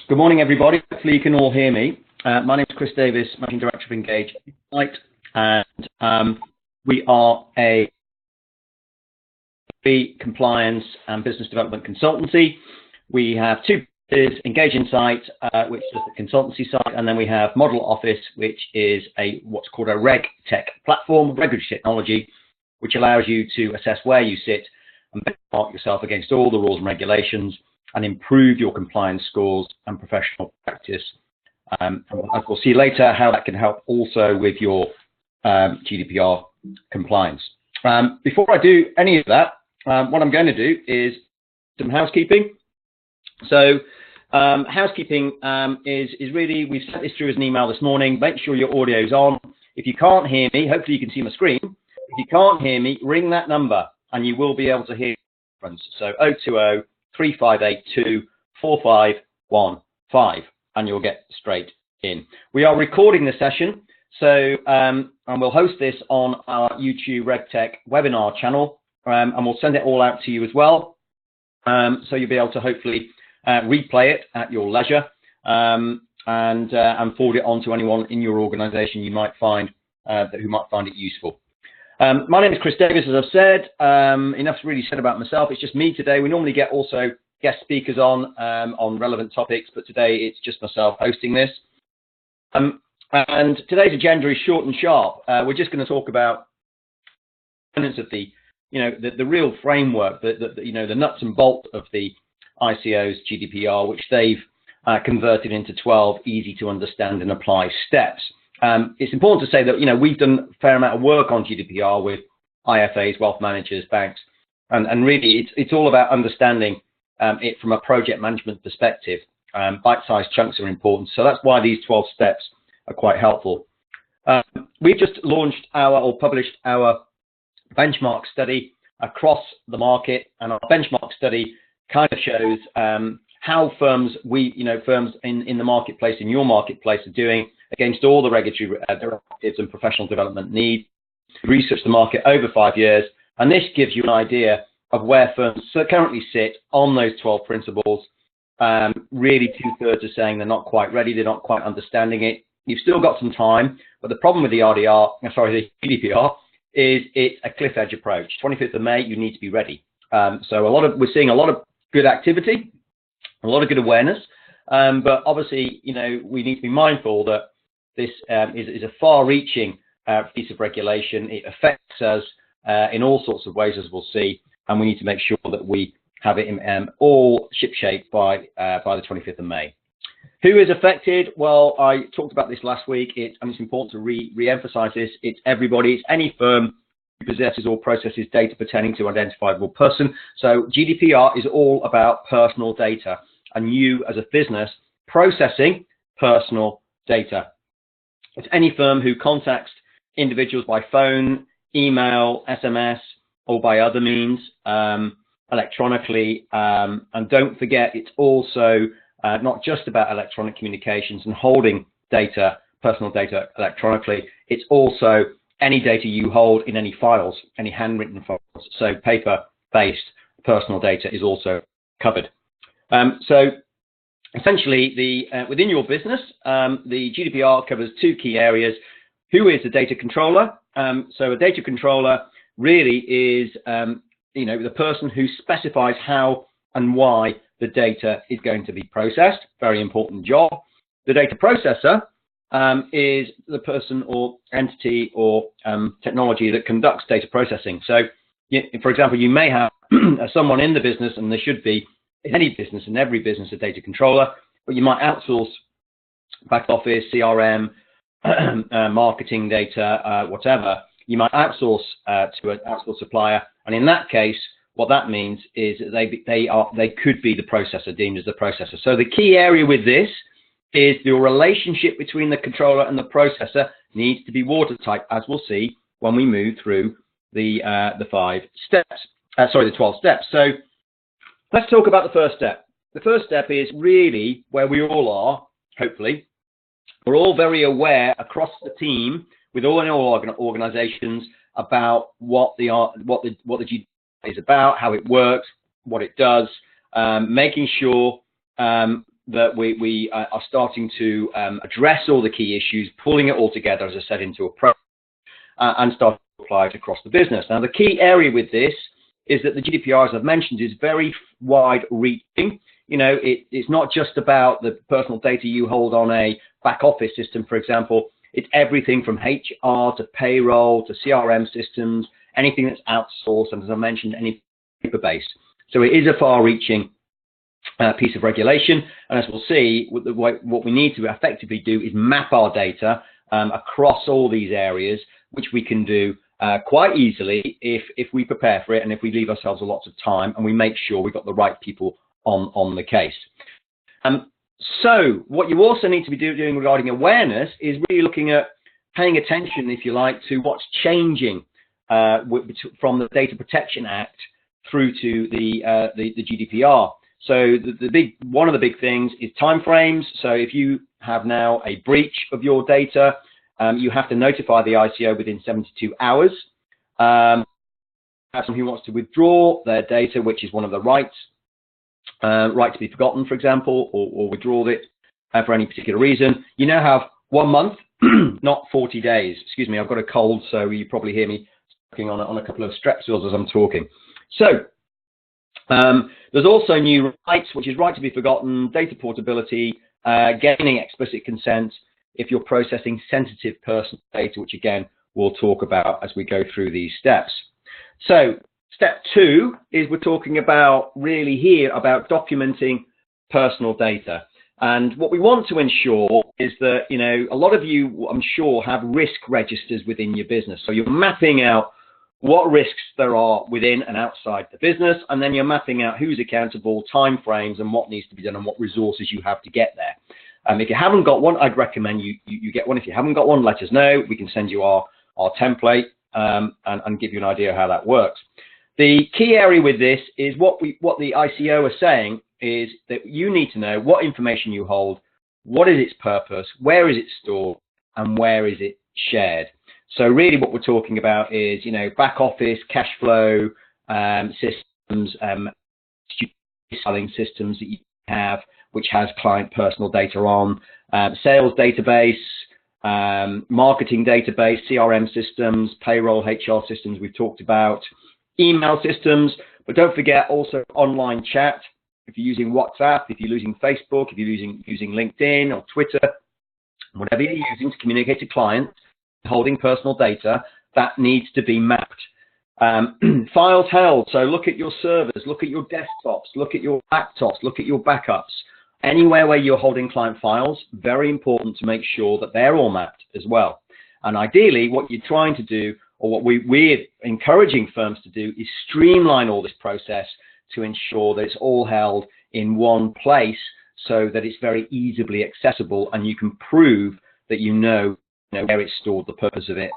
Good morning, everybody. Hopefully you can all hear me. My name is Chris Davis, Managing Director of Engage Insight, and we are a compliance and business development consultancy. We have two businesses, Engage Insight, which is the consultancy side, and then we have Model Office, which is what's called a reg tech platform, regulatory technology, which allows you to assess where you sit and benchmark yourself against all the rules and regulations and improve your compliance scores and professional practice. And we'll see later how that can help also with your GDPR compliance. Before I do any of that, what I'm going to do is some housekeeping. So housekeeping is really, we've sent this through as an email this morning. Make sure your audio is on. If you can't hear me, hopefully you can see my screen. If you can't hear me, ring that number and you will be able to hear the reference. So 020-3582-4515 and you'll get straight in. We are recording the session, so and we'll host this on our YouTube RegTech webinar channel, and we'll send it all out to you as well. So you'll be able to hopefully replay it at your leisure and forward it on to anyone in your organisation you might find who might find it useful. My name is Chris Davis, as I've said. Enough's really said about myself. It's just me today. We normally get also guest speakers on relevant topics, but today it's just myself hosting this. And today's agenda is short and sharp. We're just going to talk about of the real framework, the nuts and bolts of the ICO's GDPR, which they've converted into 12 easy to understand and apply steps. It's important to say that we've done a fair amount of work on GDPR with IFAs, wealth managers, banks, and really it's all about understanding it from a project management perspective. Bite-sized chunks are important, so that's why these 12 steps are quite helpful. We've just launched published our benchmark study across the market, and our benchmark study kind of shows how firms in the marketplace, in your marketplace, are doing against all the regulatory directives and professional development needs. We researched the market over 5 years, and this gives you an idea of where firms currently sit on those 12 principles. Really, 2/3 are saying they're not quite ready, they're not quite understanding it. You've still got some time, but the problem with the the GDPR is it's a cliff edge approach. 25th of May, you need to be ready. So we're seeing a lot of good activity, a lot of good awareness, but obviously, we need to be mindful that this is a far-reaching piece of regulation. It affects us in all sorts of ways, as we'll see, and we need to make sure that we have it all shipshape by the 25th of May. Who is affected? Well, I talked about this last week, and it's important to re-emphasize this. It's everybody. It's any firm who possesses or processes data pertaining to an identifiable person. So GDPR is all about personal data, and you as a business processing personal data. It's any firm who contacts individuals by phone, email, SMS, or by other means, electronically. And don't forget, it's also not just about electronic communications and holding data, personal data electronically. It's also any data you hold in any files, any handwritten files. So paper-based personal data is also covered. So essentially, within your business, the GDPR covers two key areas. Who is a data controller? So a data controller really is the person who specifies how and why the data is going to be processed. Very important job. The data processor is the person or entity or technology that conducts data processing. So, for example, you may have someone in the business, and there should be in any business, in every business, a data controller, but you might outsource back office, CRM, marketing data, whatever. You might outsource to an outsourced supplier, and in that case, what that means is that they could be the processor, deemed as the processor. So the key area with this is the relationship between the controller and the processor needs to be watertight, as we'll see when we move through the 12 steps. So let's talk about the first step. The first step is really where we all are, hopefully. We're all very aware across the team with all organizations about what the GDPR is about, how it works, what it does, making sure that we are starting to address all the key issues, pulling it all together, as I said, into a program and start to apply it across the business. Now, the key area with this is that the GDPR, as I've mentioned, is very wide-reaching. You know, it's not just about the personal data you hold on a back office system, for example. It's everything from HR to payroll to CRM systems, anything that's outsourced, and as I mentioned, any paper-based. So it is a far-reaching piece of regulation, and as we'll see, what we need to effectively do is map our data across all these areas, which we can do quite easily if we prepare for it and if we leave ourselves a lot of time and we make sure we've got the right people on the case. So what you also need to be doing regarding awareness is really looking at paying attention, if you like, to what's changing from the Data Protection Act through to the GDPR. So one of the big things is timeframes. So if you have now a breach of your data, you have to notify the ICO within 72 hours. Have someone who wants to withdraw their data, which is one of the rights, right to be forgotten, for example, or withdraw it for any particular reason. You now have 1 month, not 40 days. Excuse me, I've got a cold, so you probably hear me working on a couple of strepsils as I'm talking. So there's also new rights, which is right to be forgotten, data portability, gaining explicit consent if you're processing sensitive personal data, which again we'll talk about as we go through these steps. So step 2 is we're talking about really here about documenting personal data. And what we want to ensure is that, you know, a lot of you, I'm sure, have risk registers within your business. So you're mapping out what risks there are within and outside the business, and then you're mapping out who's accountable, timeframes, and what needs to be done and what resources you have to get there. If you haven't got one, I'd recommend you get one. If you haven't got one, let us know. We can send you our template and give you an idea of how that works. The key area with this is what the ICO are saying is that you need to know what information you hold, what is its purpose, where is it stored, and where is it shared. So really what we're talking about is, you know, back office, cash flow systems, selling systems that you have, which has client personal data on, sales database, marketing database, CRM systems, payroll, HR systems we've talked about, email systems, but don't forget also online chat. If you're using WhatsApp, if you're using Facebook, if you're using LinkedIn or Twitter, whatever you're using to communicate to clients, holding personal data, that needs to be mapped. Files held, so look at your servers, look at your desktops, look at your laptops, look at your backups. Anywhere where you're holding client files, very important to make sure that they're all mapped as well. And ideally, what you're trying to do, or what we're encouraging firms to do, is streamline all this process to ensure that it's all held in one place so that it's very easily accessible and you can prove that you know where it's stored, the purpose of it.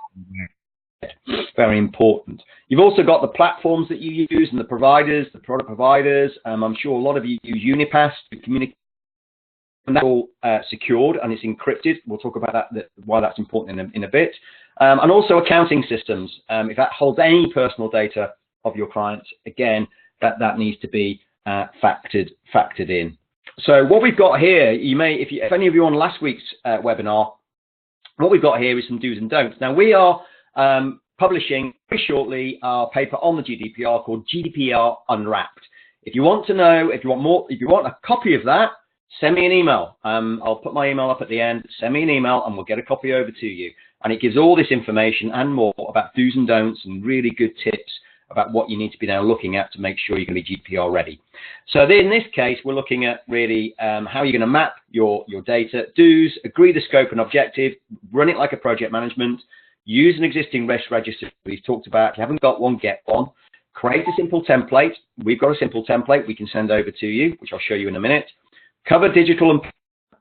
Very important. You've also got the platforms that you use and the providers, the product providers. I'm sure a lot of you use Unipass to communicate. And that's all secured and it's encrypted. We'll talk about that, why that's important in a bit. And also accounting systems. If that holds any personal data of your clients, again, that needs to be factored in. So what we've got here, if any of you on last week's webinar, what we've got here is some do's and don'ts. Now we are publishing very shortly our paper on the GDPR called GDPR Unwrapped. If you want to know, if you want a copy of that, send me an email. I'll put my email up at the end. Send me an email and we'll get a copy over to you. And it gives all this information and more about do's and don'ts and really good tips about what you need to be now looking at to make sure you're going to be GDPR ready. So in this case, we're looking at really how you're going to map your data. Do's, agree the scope and objective, run it like a project management, use an existing risk register we've talked about. If you haven't got one, get one. Create a simple template. We've got a simple template we can send over to you, which I'll show you in a minute. Cover digital and,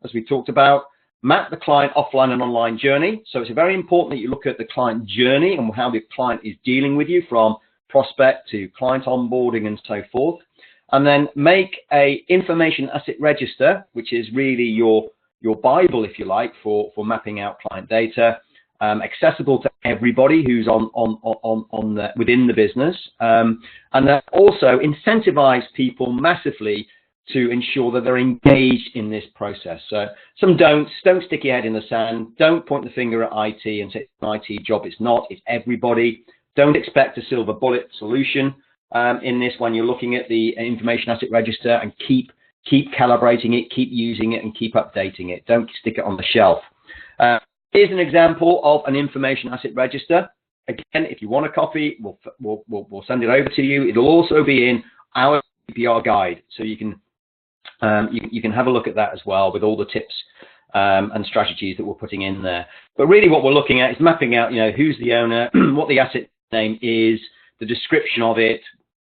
as we talked about, map the client offline and online journey. So it's very important that you look at the client journey and how the client is dealing with you from prospect to client onboarding and so forth. And then make a information asset register, which is really your Bible, if you like, for mapping out client data, accessible to everybody who's within the business. And then also incentivize people massively to ensure that they're engaged in this process. So some don't stick your head in the sand. Don't point the finger at IT and say it's an IT job. It's not. It's everybody. Don't expect a silver bullet solution in this when you're looking at the information asset register, and keep calibrating it, keep using it, and keep updating it. Don't stick it on the shelf. Here's an example of an information asset register. Again, if you want a copy, we'll send it over to you. It'll also be in our GDPR guide, so you can have a look at that as well, with all the tips and strategies that we're putting in there. But really what we're looking at is mapping out, who's the owner, what the asset name is, the description of it,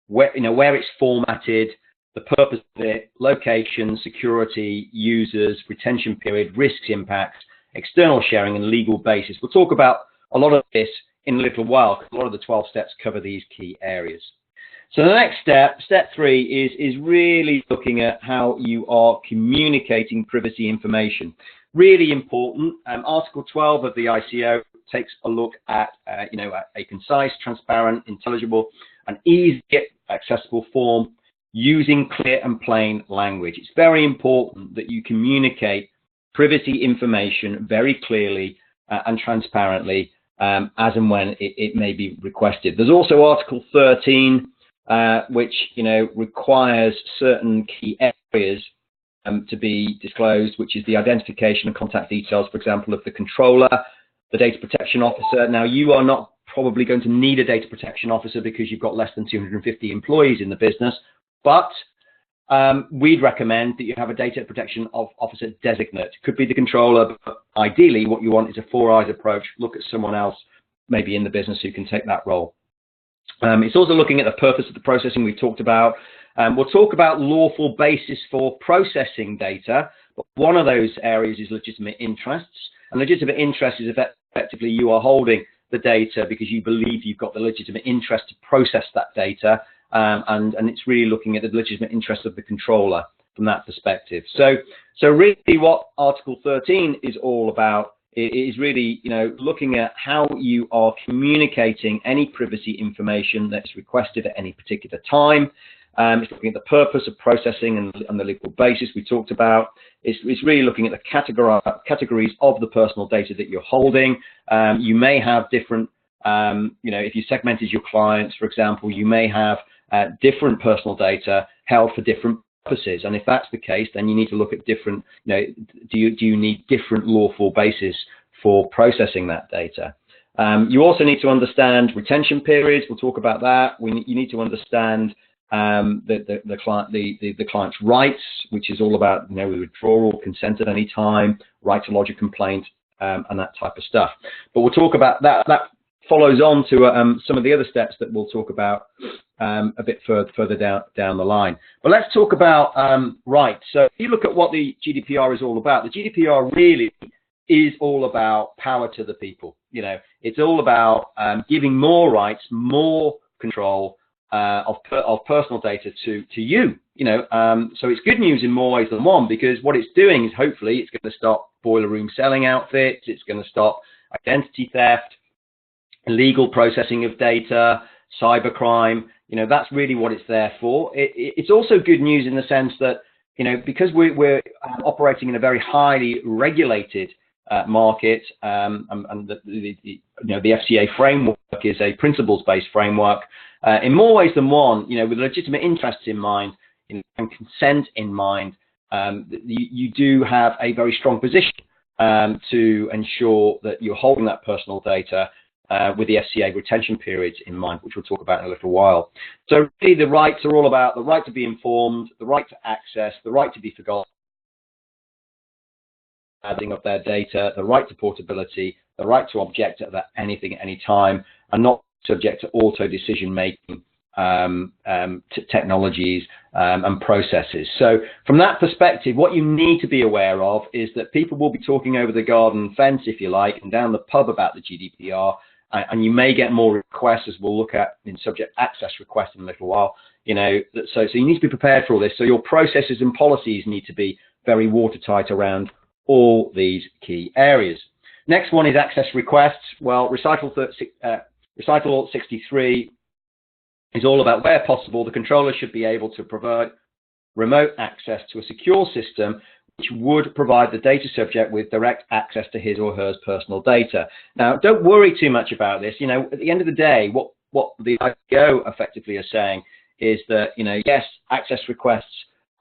where it's formatted, the purpose of it, location, security, users, retention period, risks, impacts, external sharing, and legal basis. We'll talk about a lot of this in a little while, because a lot of the 12 steps cover these key areas. So the next step 3, is really looking at how you are communicating privacy information. Really important. Article 12 of the ICO takes a look at a concise, transparent, intelligible, and easy accessible form using clear and plain language. It's very important that you communicate privacy information very clearly and transparently as and when it may be requested. There's also Article 13, which requires certain key areas to be disclosed, which is the identification and contact details, for example, of the controller, the data protection officer. Now, you are not probably going to need a data protection officer because you've got less than 250 employees in the business, but we'd recommend that you have a data protection officer designate. Could be the controller, but ideally what you want is a 4 eyes approach. Look at someone else maybe in the business who can take that role. It's also looking at the purpose of the processing we've talked about. We'll talk about lawful basis for processing data, but one of those areas is legitimate interests. And legitimate interest is effectively you are holding the data because you believe you've got the legitimate interest to process that data, and it's really looking at the legitimate interest of the controller from that perspective. So really what Article 13 is all about is really, looking at how you are communicating any privacy information that's requested at any particular time. It's looking at the purpose of processing and the legal basis we talked about. It's really looking at the categories of the personal data that you're holding. You may have different, if you segmented your clients, for example, you may have different personal data held for different purposes, and if that's the case, then you need to look at different, do you need different lawful basis for processing that data. You also need to understand retention periods. We'll talk about that. You need to understand the client's rights, which is all about withdrawal, consent at any time, right to lodge a complaint, and that type of stuff. But we'll talk about that. That follows on to some of the other steps that we'll talk about a bit further down the line. But let's talk about rights. So if you look at what the GDPR is all about, the GDPR really is all about power to the people. It's all about giving more rights, more control of personal data to you. So it's good news in more ways than one, because what it's doing is hopefully it's going to stop boiler room selling outfits. It's going to stop identity theft, illegal processing of data, cybercrime. That's really what it's there for. It's also good news in the sense that, because we're operating in a very highly regulated market, and the FCA framework is a principles-based framework. In more ways than one, with legitimate interests in mind and consent in mind, you do have a very strong position to ensure that you're holding that personal data with the FCA retention periods in mind, which we'll talk about in a little while. So really the rights are all about the right to be informed, the right to access, the right to be forgotten of their data, the right to portability, the right to object at anything at any time, and not subject to auto decision making technologies and processes. So from that perspective, what you need to be aware of is that people will be talking over the garden fence, if you like, and down the pub about the GDPR, and you may get more requests, as we'll look at in subject access requests in a little while. So you need to be prepared for all this. So your processes and policies need to be very watertight around all these key areas. Next one is access requests. Well, recital 63 is all about where possible, the controller should be able to provide remote access to a secure system which would provide the data subject with direct access to his or her personal data. Now, don't worry too much about this. At the end of the day, what the ICO effectively is saying is that, yes, access requests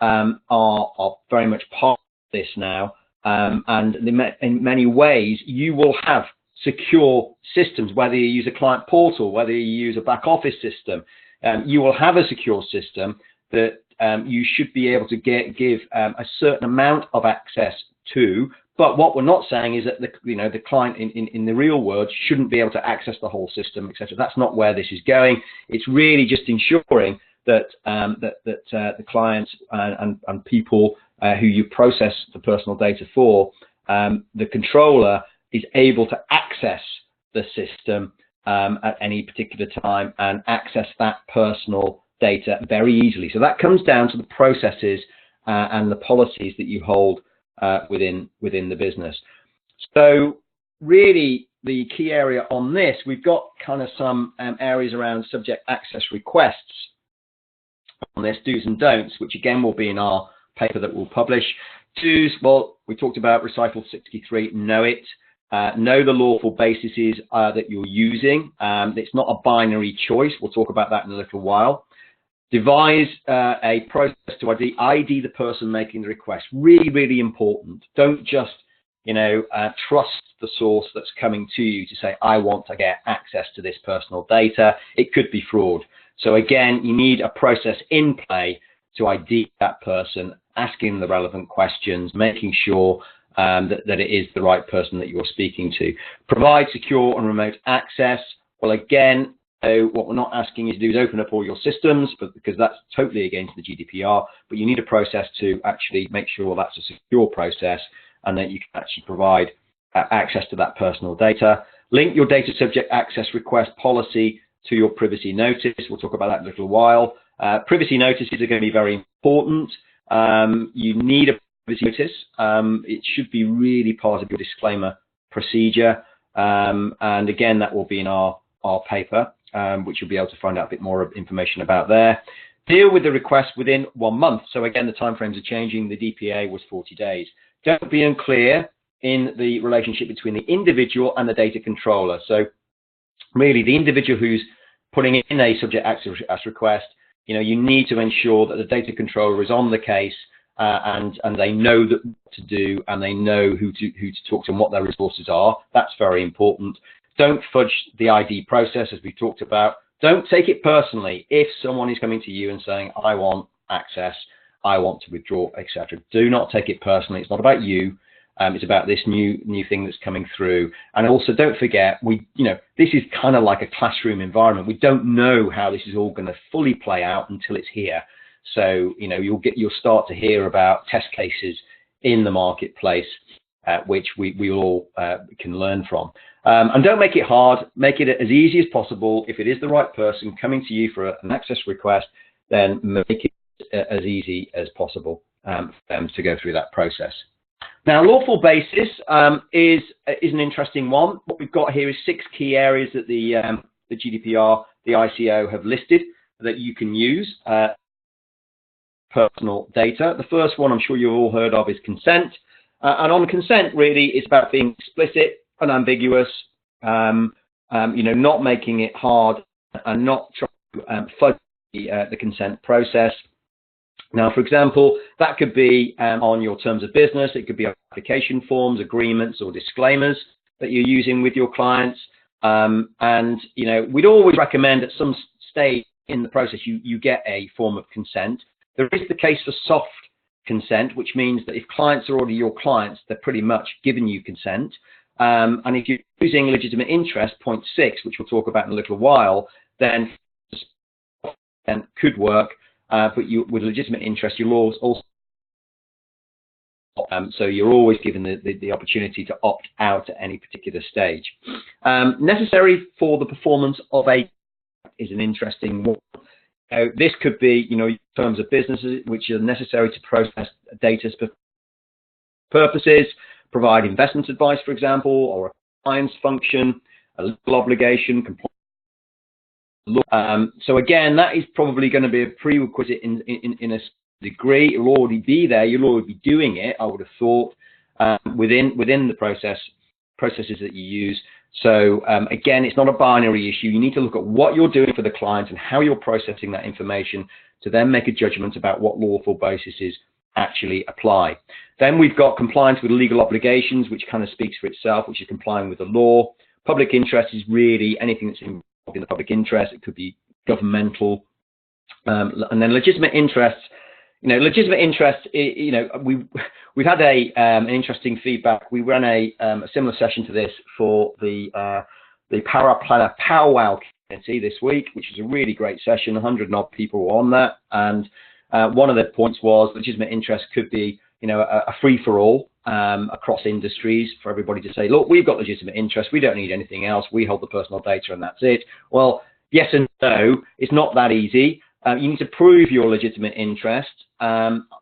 are very much part of this now, and in many ways, you will have secure systems, whether you use a client portal, whether you use a back office system, you will have a secure system that you should be able to give a certain amount of access to. But what we're not saying is that the client in the real world shouldn't be able to access the whole system, etc. That's not where this is going. It's really just ensuring that the clients and people who you process the personal data for, the controller is able to access the system at any particular time and access that personal data very easily. So that comes down to the processes and the policies that you hold within the business. So really the key area on this, we've got kind of some areas around subject access requests on this, do's and don'ts, which again will be in our paper that we'll publish. Do's, well, we talked about recital 63, know it. Know the lawful bases that you're using. It's not a binary choice. We'll talk about that in a little while. Devise a process to ID the person making the request. Really, really important. Don't just, trust the source that's coming to you to say, I want to get access to this personal data. It could be fraud. So again, you need a process in play to ID that person, asking the relevant questions, making sure that it is the right person that you're speaking to. Provide secure and remote access. Well, again, what we're not asking you to do is open up all your systems, because that's totally against the GDPR, but you need a process to actually make sure that's a secure process and that you can actually provide access to that personal data. Link your data subject access request policy to your privacy notice. We'll talk about that in a little while. Privacy notices are going to be very important. You need a privacy notice. It should be really part of your disclaimer procedure. And again, that will be in our paper, which you'll be able to find out a bit more information about there. Deal with the request within 1 month. So again, the timeframes are changing. The DPA was 40 days. Don't be unclear in the relationship between the individual and the data controller. So really, the individual who's putting in a subject access request, you need to ensure that the data controller is on the case and they know what to do, and they know who to talk to and what their resources are. That's very important. Don't fudge the ID process, as we talked about. Don't take it personally if someone is coming to you and saying, I want access, I want to withdraw, etc. Do not take it personally. It's not about you. It's about this new thing that's coming through. And also, don't forget, this is kind of like a classroom environment. We don't know how this is all going to fully play out until it's here. So, you'll start to hear about test cases in the marketplace, which we all can learn from. And don't make it hard. Make it as easy as possible. If it is the right person coming to you for an access request, then make it as easy as possible for them to go through that process. Now, lawful basis is an interesting one. What we've got here is 6 key areas that the GDPR, the ICO have listed that you can use personal data. The first one I'm sure you've all heard of is consent. And on consent, really, it's about being explicit, unambiguous, not making it hard and not trying to fudge the consent process. Now, for example, that could be on your terms of business. It could be application forms, agreements, or disclaimers that you're using with your clients. We'd always recommend at some stage in the process you get a form of consent. There is the case for soft consent, which means that if clients are already your clients, they're pretty much giving you consent. And if you're using legitimate interest, point 6, which we'll talk about in a little while, then could work. But with legitimate interest, you'll also so you're always given the opportunity to opt out at any particular stage. Necessary for the performance of a is an interesting one. This could be, terms of businesses which are necessary to process data purposes, provide investment advice, for example, or a compliance function, a legal obligation, compliance. So again, that is probably going to be a prerequisite in a degree. It will already be there. You'll already be doing it, I would have thought, within the processes that you use. So again, it's not a binary issue. You need to look at what you're doing for the client and how you're processing that information to then make a judgment about what lawful bases actually apply. Then we've got compliance with legal obligations, which kind of speaks for itself, which is complying with the law. Public interest is really anything that's involved in the public interest. It could be governmental. And then legitimate interests. Legitimate interest, we've had an interesting feedback. We ran a similar session to this for the Power Planner Powwow community this week, which was a really great session. 100 odd people were on that, and one of the points was legitimate interest could be, a free-for-all across industries for everybody to say, look, we've got legitimate interest. We don't need anything else. We hold the personal data, and that's it. Well, yes and no. It's not that easy. You need to prove your legitimate interest.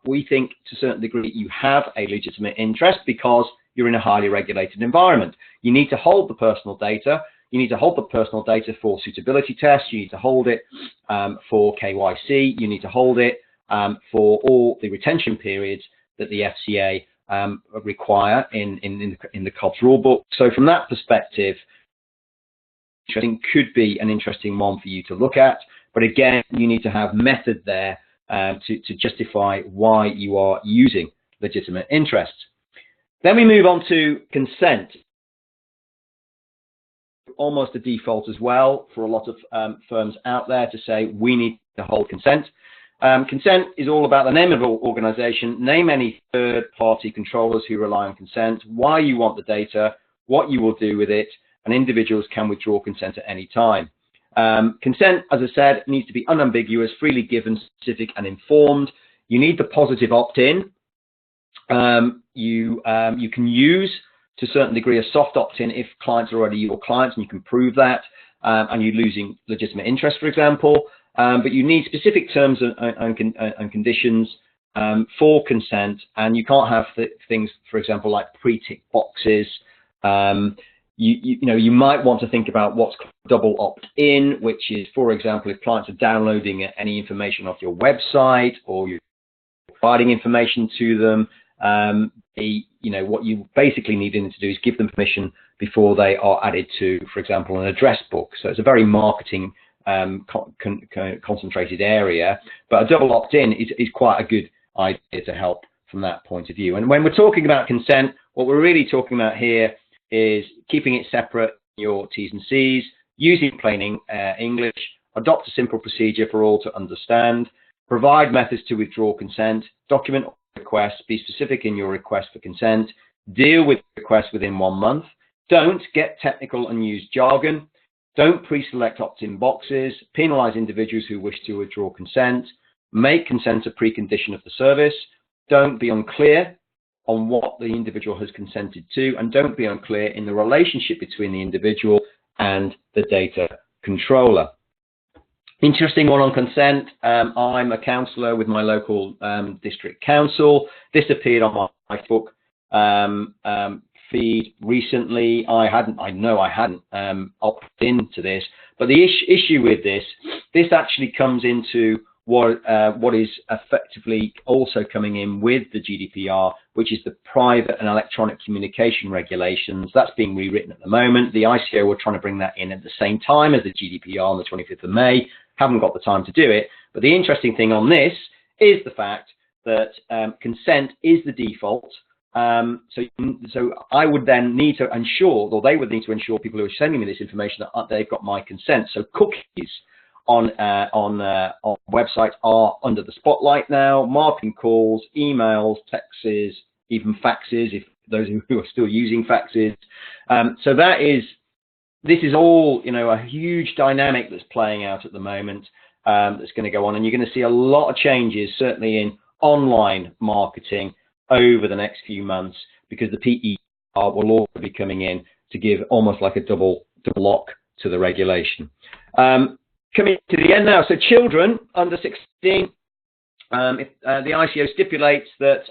We think to a certain degree you have a legitimate interest because you're in a highly regulated environment. You need to hold the personal data. You need to hold the personal data for suitability tests. You need to hold it for KYC. You need to hold it for all the retention periods that the FCA require in the COBS rulebook. So from that perspective, interesting could be an interesting one for you to look at. But again, you need to have method there to justify why you are using legitimate interests. Then we move on to consent. Almost a default as well for a lot of firms out there to say we need to hold consent. Consent is all about the name of an organization, name any third-party controllers who rely on consent, why you want the data, what you will do with it, and individuals can withdraw consent at any time. Consent, as I said, needs to be unambiguous, freely given, specific, and informed. You need the positive opt-in. You can use, to a certain degree, a soft opt-in if clients are already your clients, and you can prove that, and you're losing legitimate interest, for example. But you need specific terms and conditions for consent, and you can't have things, for example, like pre-tick boxes. You might want to think about what's called double opt-in, which is, for example, if clients are downloading any information off your website or you're providing information to them, what you basically need them to do is give them permission before they are added to, for example, an address book. So it's a very marketing concentrated area, but a double opt-in is quite a good idea to help from that point of view. And when we're talking about consent, what we're really talking about here is keeping it separate in your T's and C's, using plain English, adopt a simple procedure for all to understand, provide methods to withdraw consent, document requests, be specific in your request for consent, deal with requests within 1 month, don't get technical and use jargon, don't pre-select opt-in boxes, penalize individuals who wish to withdraw consent, make consent a precondition of the service, don't be unclear on what the individual has consented to, and don't be unclear in the relationship between the individual and the data controller. Interesting one on consent. I'm a councillor with my local district council. This appeared on my Facebook feed recently. I know I hadn't opted into this, but the issue with this actually comes into what is effectively also coming in with the GDPR, which is the private and electronic communication regulations. That's being rewritten at the moment. The ICO were trying to bring that in at the same time as the GDPR on the 25th of May. Haven't got the time to do it. But the interesting thing on this is the fact that consent is the default. So I would then need to ensure, or they would need to ensure, people who are sending me this information, that they've got my consent. So cookies on websites are under the spotlight now. Marketing calls, emails, texts, even faxes, if those who are still using faxes. So this is all, a huge dynamic that's playing out at the moment, that's going to go on, and you're going to see a lot of changes, certainly in online marketing over the next few months, because the PER will also be coming in to give almost like a double lock to the regulation. Coming to the end now, so children under 16, the ICO stipulates that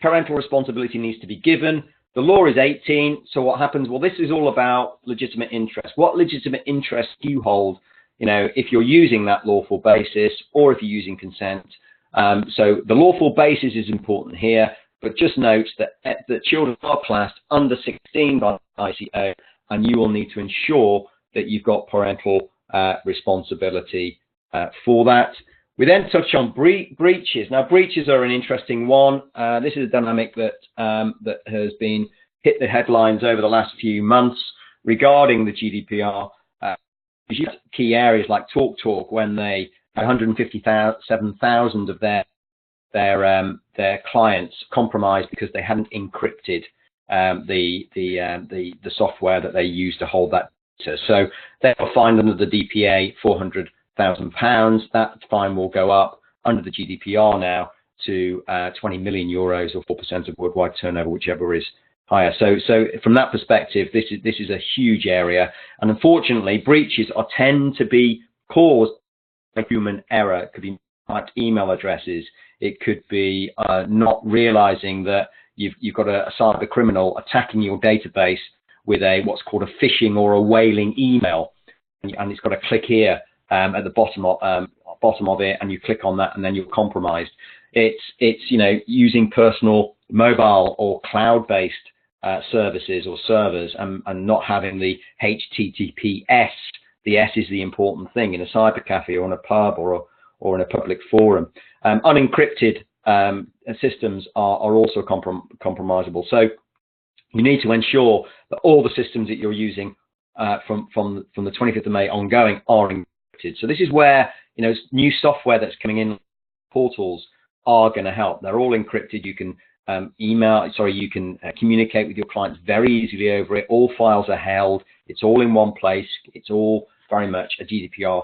parental responsibility needs to be given. The law is 18, so what happens? Well, this is all about legitimate interest. What legitimate interest do you hold, if you're using that lawful basis, or if you're using consent? So the lawful basis is important here, but just note that children are classed under 16 by ICO, and you will need to ensure that you've got parental responsibility for that. We then touch on breaches. Now, breaches are an interesting one. This is a dynamic that that has been hit the headlines over the last few months regarding the GDPR. Key areas like TalkTalk, when they had 157,000 of their clients compromised because they hadn't encrypted the software that they use to hold that data. So they were fined under the DPA £400,000. That fine will go up under the GDPR now to 20 million euros, or 4% of worldwide turnover, whichever is higher. So from that perspective, this is a huge area, and unfortunately, breaches tend to be caused by human error. It could be typed email addresses. It could be not realizing that you've got a cyber criminal attacking your database with what's called a phishing or a whaling email, and it's got a click here at the bottom of it, and you click on that, and then you're compromised. It's using personal mobile or cloud-based services or servers, and not having the HTTPS. The S is the important thing in a cyber cafe or in a pub or in a public forum. Unencrypted systems are also compromisable. So you need to ensure that all the systems that you're using from the 25th of May ongoing are encrypted. So this is where new software that's coming in, portals, are going to help. They're all encrypted. You can you can communicate with your clients very easily over it. All files are held. It's all in one place. It's all very much a GDPR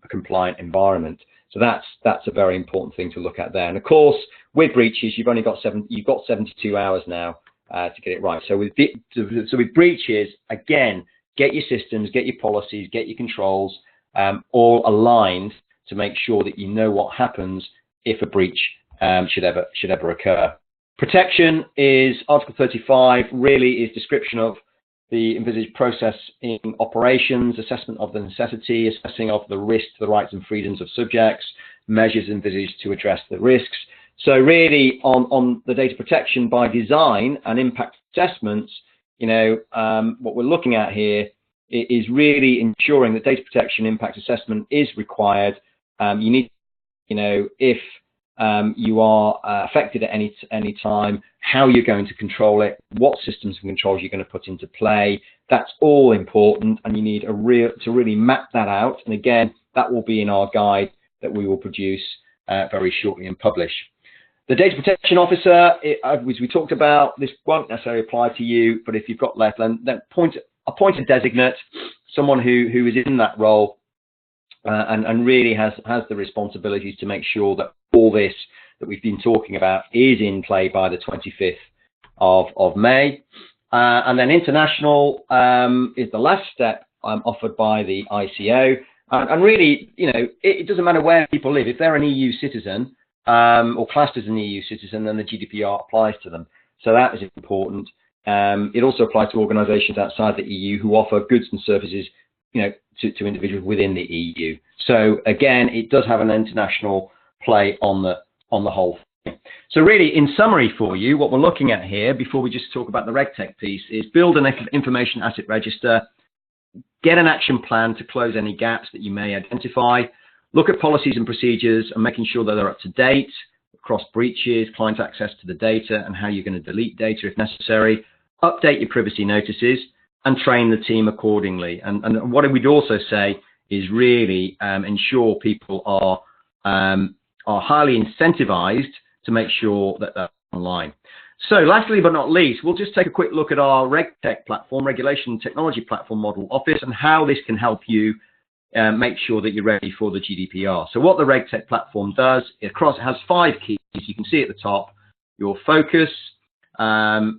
compliant environment. So that's a very important thing to look at there. And of course, with breaches, you've got 72 hours now to get it right. So with breaches, again, get your systems, get your policies, get your controls all aligned to make sure that you know what happens if a breach should ever occur. Protection is Article 35, really is description of the envisaged process in operations, assessment of the necessity, assessing of the risk to the rights and freedoms of subjects, measures envisaged to address the risks. So really on the data protection by design and impact assessments, what we're looking at here is really ensuring that data protection impact assessment is required. You need, if you are affected at any time, how you're going to control it, what systems and controls you're going to put into play. That's all important, and you need to really map that out. And again, that will be in our guide that we will produce very shortly and publish. The data protection officer, as we talked about, this won't necessarily apply to you, but if you've got left, then appoint a designate, someone who is in that role and really has the responsibilities to make sure that all this that we've been talking about is in play by the 25th of May. And then international is the last step offered by the ICO. And really, it doesn't matter where people live. If they're an EU citizen or classed as an EU citizen, then the GDPR applies to them. So that is important. It also applies to organisations outside the EU who offer goods and services, to individuals within the EU. So again, it does have an international play on the whole thing. So really, in summary for you, what we're looking at here, before we just talk about the RegTech piece, is build an information asset register, get an action plan to close any gaps that you may identify, look at policies and procedures and making sure that they're up to date across breaches, client access to the data, and how you're going to delete data if necessary, update your privacy notices, and train the team accordingly. And what we'd also say is really ensure people are highly incentivized to make sure that they're online. So lastly but not least, we'll just take a quick look at our RegTech platform, Regulation and Technology Platform Model Office, and how this can help you make sure that you're ready for the GDPR. So what the RegTech platform does, it has 5 keys. You can see at the top, your focus,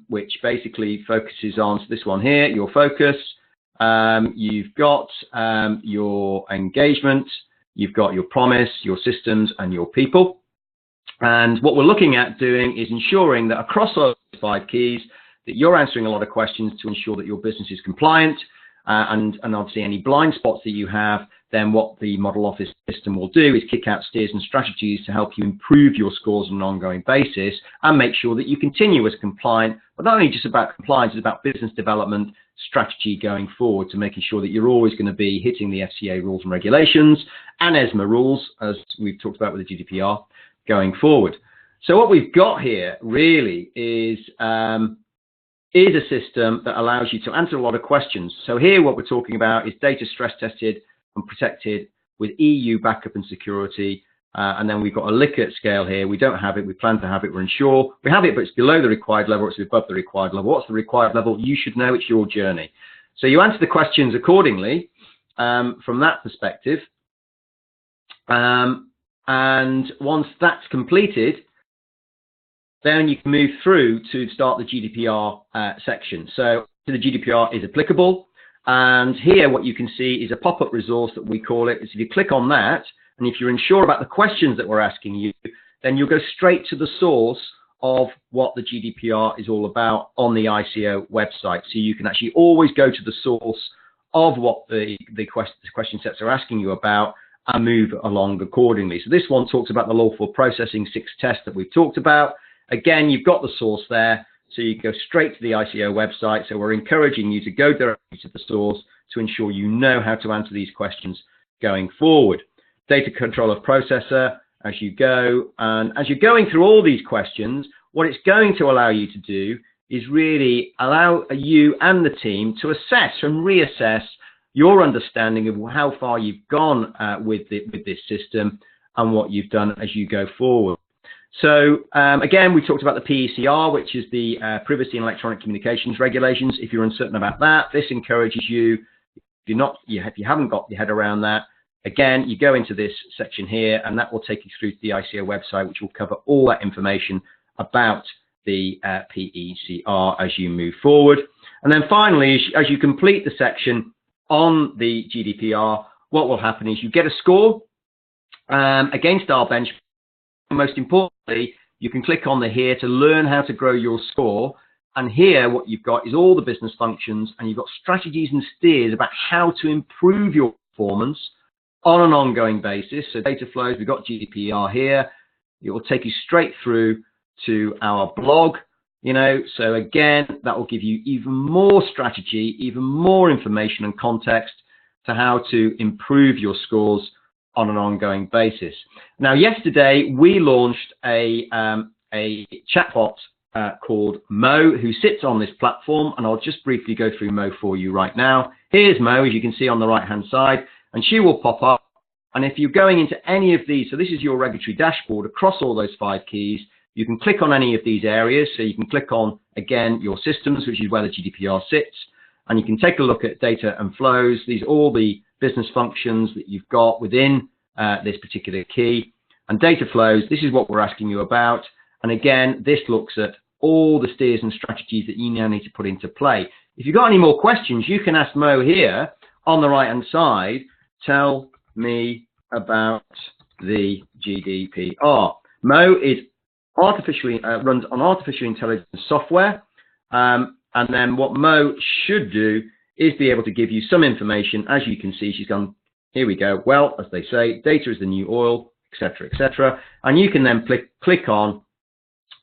which basically focuses on this one here, your focus. You've got your engagement, you've got your promise, your systems, and your people. And what we're looking at doing is ensuring that across those 5 keys that you're answering a lot of questions to ensure that your business is compliant, and obviously any blind spots that you have, then what the model office system will do is kick out steers and strategies to help you improve your scores on an ongoing basis and make sure that you continue as compliant, but not only just about compliance, it's about business development strategy going forward to making sure that you're always going to be hitting the FCA rules and regulations and ESMA rules, as we've talked about with the GDPR, going forward. So what we've got here really is a system that allows you to answer a lot of questions. So here what we're talking about is data stress tested and protected with EU backup and security. And then we've got a Likert scale here. We don't have it. We plan to have it. We're unsure. We have it, but it's below the required level. It's above the required level. What's the required level? You should know. It's your journey. So you answer the questions accordingly from that perspective. And once that's completed, then you can move through to start the GDPR section. So the GDPR is applicable. And here what you can see is a pop-up resource that we call it. So if you click on that, and if you're unsure about the questions that we're asking you, then you'll go straight to the source of what the GDPR is all about on the ICO website. So you can actually always go to the source of what the question sets are asking you about and move along accordingly. So this one talks about the lawful processing 6 tests that we've talked about. Again, you've got the source there, so you go straight to the ICO website. So we're encouraging you to go directly to the source to ensure you know how to answer these questions going forward. Data control of processor as you go. And as you're going through all these questions, what it's going to allow you to do is really allow you and the team to assess and reassess your understanding of how far you've gone with this system and what you've done as you go forward. So again, we talked about the PECR, which is the Privacy and Electronic Communications Regulations. If you're uncertain about that, this encourages you. If you haven't got your head around that, again, you go into this section here, and that will take you through to the ICO website, which will cover all that information about the PECR as you move forward. And then finally, as you complete the section on the GDPR, what will happen is you get a score against our benchmark. Most importantly, you can click on the here to learn how to grow your score. And here, what you've got is all the business functions, and you've got strategies and steers about how to improve your performance on an ongoing basis. So data flows, we've got GDPR here. It will take you straight through to our blog, so again, that will give you even more strategy, even more information and context to how to improve your scores on an ongoing basis. Now, yesterday we launched a chatbot called Mo, who sits on this platform, and I'll just briefly go through Mo for you right now. Here's Mo, as you can see on the right-hand side, and she will pop up. And if you're going into any of these, so this is your regulatory dashboard across all those 5 keys, you can click on any of these areas. So you can click on, again, your systems, which is where the GDPR sits, and you can take a look at data and flows. These are all the business functions that you've got within this particular key. And data flows, this is what we're asking you about. And again, this looks at all the steers and strategies that you now need to put into play. If you've got any more questions, you can ask Mo here on the right-hand side, tell me about the GDPR. Mo is runs on artificial intelligence software. And then what Mo should do is be able to give you some information. As you can see, she's gone, here we go. Well, as they say, data is the new oil, etc., etc. And you can then click on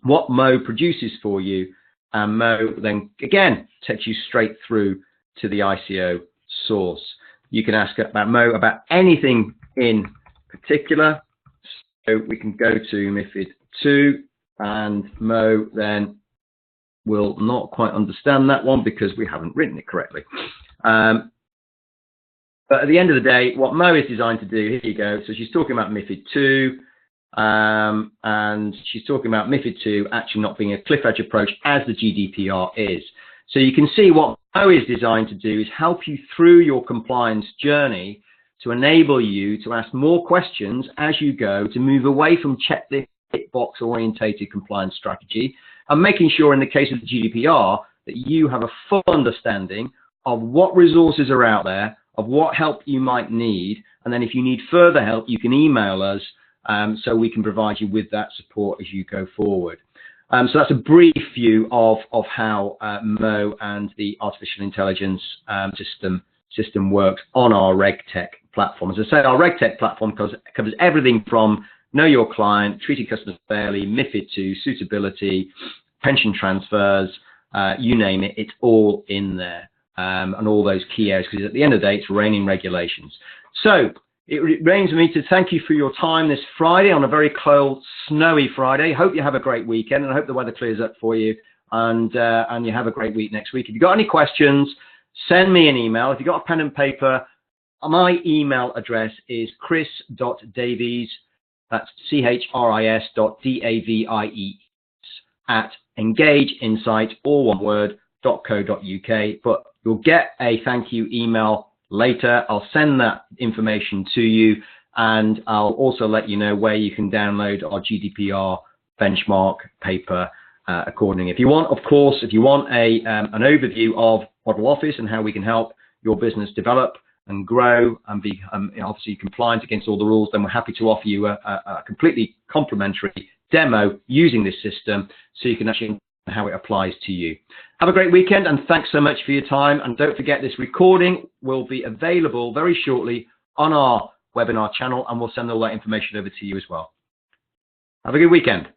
what Mo produces for you. And Mo then, again, takes you straight through to the ICO source. You can ask about Mo about anything in particular. So we can go to MiFID 2, and Mo then will not quite understand that one because we haven't written it correctly. But at the end of the day, what Mo is designed to do, here you go. So she's talking about MiFID 2, and she's talking about MiFID 2 actually not being a cliff edge approach as the GDPR is. So you can see what Mo is designed to do is help you through your compliance journey to enable you to ask more questions as you go, to move away from checklist box orientated compliance strategy, and making sure in the case of the GDPR that you have a full understanding of what resources are out there, of what help you might need, and then if you need further help, you can email us so we can provide you with that support as you go forward. So that's a brief view of how Mo and the artificial intelligence system works on our RegTech platform. As I say, our RegTech platform covers everything from know your client, treating customers fairly, MiFID II, suitability, pension transfers, you name it, it's all in there. And all those key areas, because at the end of the day, it's reigning regulations. So it remains me to thank you for your time this Friday on a very cold, snowy Friday. Hope you have a great weekend, and I hope the weather clears up for you, and you have a great week next week. If you've got any questions, send me an email. If you've got a pen and paper, my email address is chris.davies, that's chris.davies at engageinsight, all one word, .co.uk. But you'll get a thank you email later. I'll send that information to you, and I'll also let you know where you can download our GDPR benchmark paper accordingly. If you want, of course, if you want an overview of Model Office and how we can help your business develop and grow and be obviously compliant against all the rules, then we're happy to offer you a completely complimentary demo using this system, so you can actually how it applies to you. Have a great weekend, and thanks so much for your time. And don't forget, this recording will be available very shortly on our webinar channel, and we'll send all that information over to you as well. Have a good weekend.